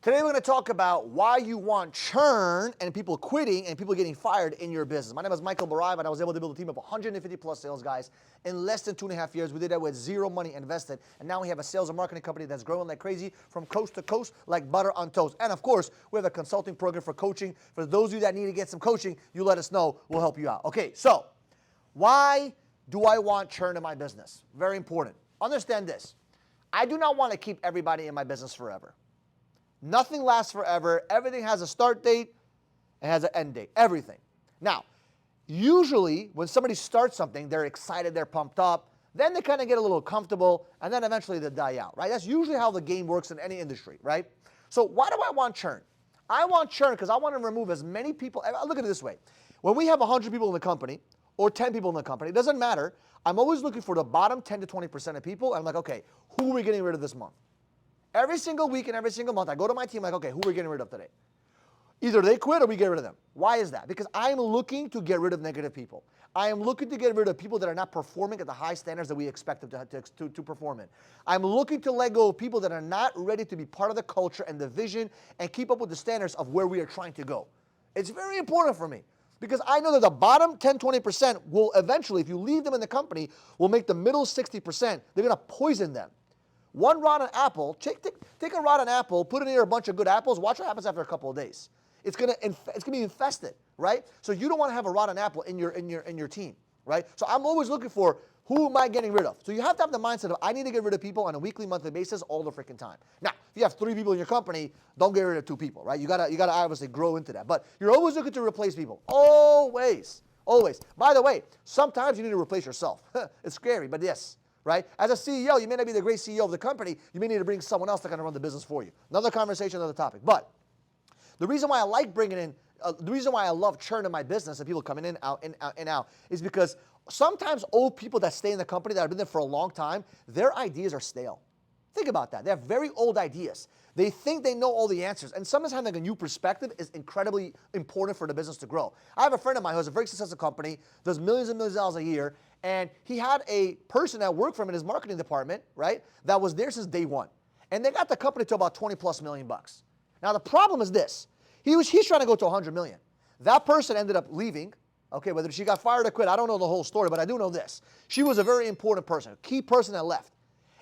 Today we're going to talk about why you want churn and people quitting and people getting fired in your business. My name is Michael Baraib, and I was able to build a team of 150 plus sales guys in less than 2.5 years. We did that with zero money invested, and now we have a sales and marketing company that's growing like crazy from coast to coast like butter on toast. And of course, we have a consulting program for coaching. For those of you that need to get some coaching, you let us know. We'll help you out. Okay, so why do I want churn in my business? Very important. Understand this. I do not want to keep everybody in my business forever. Nothing lasts forever. Everything has a start date and has an end date. Everything. Now, usually when somebody starts something, they're excited, they're pumped up. Then they kind of get a little comfortable, and then eventually they die out, right? That's usually how the game works in any industry, right? So why do I want churn? I want churn because I want to remove as many people. Look at it this way. When we have 100 people in the company or 10 people in the company, it doesn't matter. I'm always looking for the bottom 10 to 20% of people. And I'm like, okay, who are we getting rid of this month? Every single week and every single month, I go to my team like, okay, who are we getting rid of today? Either they quit or we get rid of them. Why is that? Because I'm looking to get rid of negative people. I am looking to get rid of people that are not performing at the high standards that we expect them to perform in. I'm looking to let go of people that are not ready to be part of the culture and the vision and keep up with the standards of where we are trying to go. It's very important for me because I know that the bottom 10, 20% will eventually, if you leave them in the company, will make the middle 60%. They're going to poison them. One rotten apple, take a rotten apple, put it near a bunch of good apples, watch what happens after a couple of days. It's gonna be infested, right? So you don't want to have a rotten apple in your team, right? So I'm always looking for who am I getting rid of? So you have to have the mindset of I need to get rid of people on a weekly, monthly basis all the freaking time. Now, if you have 3 people in your company, don't get rid of 2 people, right? You gotta obviously grow into that. But you're always looking to replace people. Always. Always. By the way, sometimes you need to replace yourself. It's scary, but yes. Right? As a CEO, you may not be the great CEO of the company. You may need to bring someone else to kind of run the business for you. Another conversation, another topic. But the reason why I like bringing in, the reason why I love churn in my business and people coming in, out, is because sometimes old people that stay in the company that have been there for a long time, their ideas are stale. Think about that. They have very old ideas. They think they know all the answers. And sometimes having a new perspective is incredibly important for the business to grow. I have a friend of mine who has a very successful company, does millions and millions of dollars a year, and he had a person that worked for him in his marketing department, right, that was there since day one. And they got the company to about 20 plus million bucks. Now the problem is this. He's trying to go to 100 million. That person ended up leaving. Okay, whether she got fired or quit, I don't know the whole story, but I do know this. She was a very important person, a key person that left.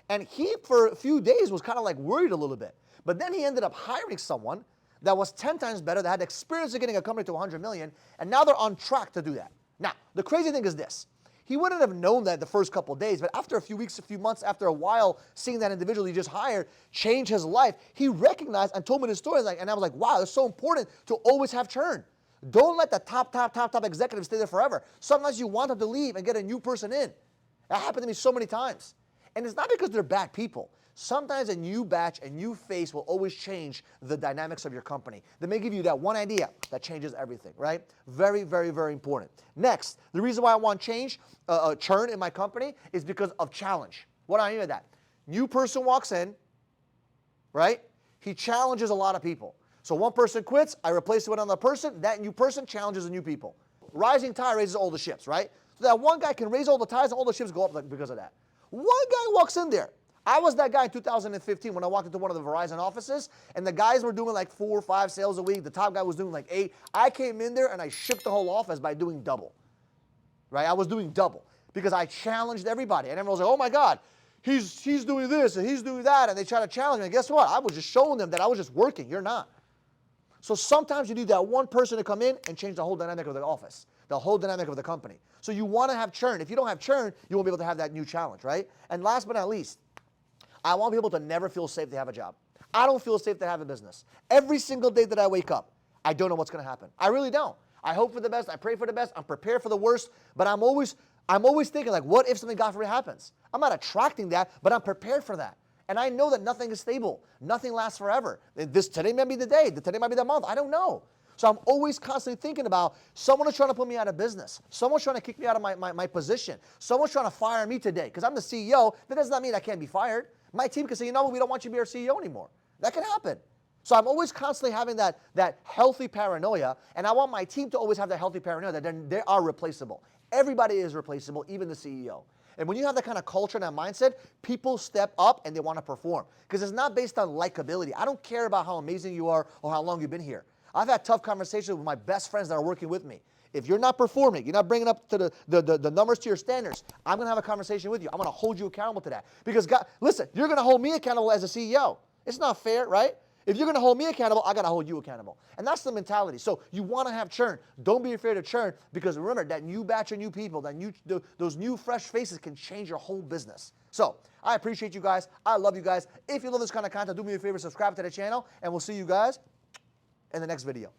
And he, for a few days, was kind of like worried a little bit. But then he ended up hiring someone that was 10 times better, that had experience of getting a company to 100 million, and now they're on track to do that. Now, the crazy thing is this. He wouldn't have known that the first couple of days, but after a few weeks, a few months, after a while, seeing that individual he just hired change his life, he recognized and told me the story, and I was like, wow, it's so important to always have churn. Don't let the top executive stay there forever. Sometimes you want them to leave and get a new person in. That happened to me so many times. And it's not because they're bad people. Sometimes a new batch, a new face will always change the dynamics of your company. They may give you that one idea that changes everything, right? Very, very, very important. Next, the reason why I want churn in my company is because of challenge. What do I mean by that? New person walks in, right? He challenges a lot of people. So one person quits, I replace it with another person. That new person challenges the new people. Rising tide raises all the ships, right? So that one guy can raise all the tides and all the ships go up because of that. One guy walks in there. I was that guy in 2015 when I walked into one of the Verizon offices, and the guys were doing like 4 or 5 sales a week. The top guy was doing like 8. I came in there and I shook the whole office by doing double. Right? I was doing double because I challenged everybody. And everyone was like, oh my God, he's doing this and he's doing that. And they try to challenge me. And guess what? I was just showing them that I was just working. You're not. So sometimes you need that one person to come in and change the whole dynamic of the office, the whole dynamic of the company. So you want to have churn. If you don't have churn, you won't be able to have that new challenge, right? And last but not least, I want people to never feel safe to have a job. I don't feel safe to have a business. Every single day that I wake up, I don't know what's going to happen. I really don't. I hope for the best. I pray for the best. I'm prepared for the worst. But I'm always thinking like, what if something God forbid happens? I'm not attracting that, but I'm prepared for that. And I know that nothing is stable. Nothing lasts forever. Today might be the day. Today might be the month. I don't know. So I'm always constantly thinking about someone is trying to put me out of business. Someone's trying to kick me out of my position. Someone's trying to fire me today because I'm the CEO. That does not mean I can't be fired. My team can say, you know what, we don't want you to be our CEO anymore. That can happen. So I'm always constantly having that healthy paranoia, and I want my team to always have that healthy paranoia that they are replaceable. Everybody is replaceable, even the CEO. And when you have that kind of culture and that mindset, people step up and they want to perform. Because it's not based on likability. I don't care about how amazing you are or how long you've been here. I've had tough conversations with my best friends that are working with me. If you're not performing, you're not bringing up to the numbers to your standards, I'm going to have a conversation with you. I'm going to hold you accountable to that. Because, God, listen, you're going to hold me accountable as a CEO. It's not fair, right? If you're going to hold me accountable, I got to hold you accountable. And that's the mentality. So you want to have churn. Don't be afraid of churn, because remember, that new batch of new people, those new fresh faces can change your whole business. So I appreciate you guys. I love you guys. If you love this kind of content, do me a favor, subscribe to the channel, and we'll see you guys in the next video.